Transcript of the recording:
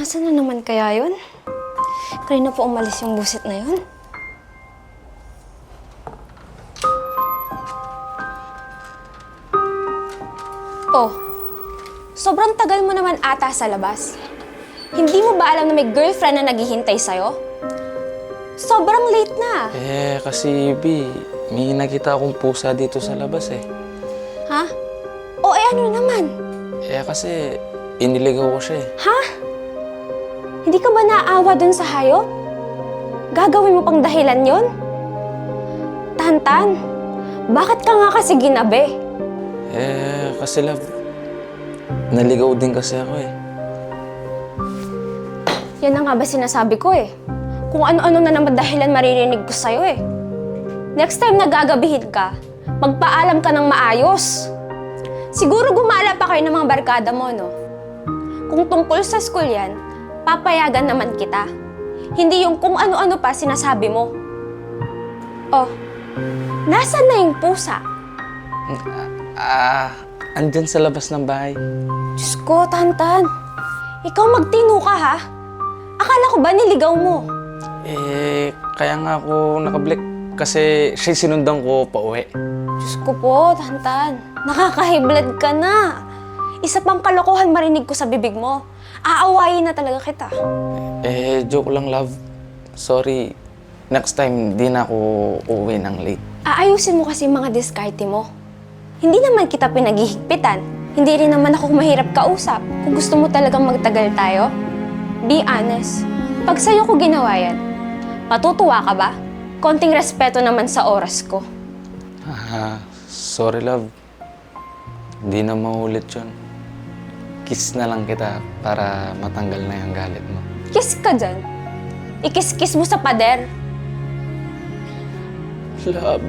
Nasaan na naman kaya yun? Kanina po umalis yung busit na yun. Oh, sobrang tagal mo naman ata sa labas. Hindi mo ba alam na may girlfriend na naghihintay sa'yo? Sobrang late na. Kasi, B, may nakita akong pusa dito sa labas eh. Ha? O ano naman? Kasi, iniligaw ko siya eh. Ha? Hindi ka ba naaawa dun sa hayop? Gagawin mo pang dahilan yon? Tantan, bakit ka nga kasi ginabi? Kasi love, naligaw din kasi ako eh. Yan na nga ba sinasabi ko eh. Kung ano-ano na naman dahilan maririnig ko sa'yo eh. Next time na gagabihin ka, magpaalam ka ng maayos. Siguro gumala pa kayo ng mga barkada mo, no? Kung tungkol sa school yan, papayagan naman kita. Hindi yung kung ano-ano pa sinasabi mo. Oh, nasaan na yung pusa? Andyan sa labas ng bahay. Diyos ko, Tantan. Ikaw magtino ka, ha? Akala ko ba niligaw mo? Kaya nga ako nakablik kasi siya sinundan ko pa uwi. Diyos ko po, Tantan. Nakakahiblad ka na. Isa pang kalokohan marinig ko sa bibig mo. Aawayin na talaga kita. Joke lang, love. Sorry. Next time, di na ako uuwi ng late. Aayusin mo kasi mga diskarte mo. Hindi naman kita pinaghihigpitan. Hindi rin naman ako mahirap kausap. Kung gusto mo talagang magtagal tayo, be honest. Pag sa'yo ko ginawa yan, matutuwa ka ba? Konting respeto naman sa oras ko. Sorry, love. Di na maulit yun. Kiss na lang kita para matanggal na yung galit mo. Kiss ka dyan. Ikis-kiss mo sa pader. Love.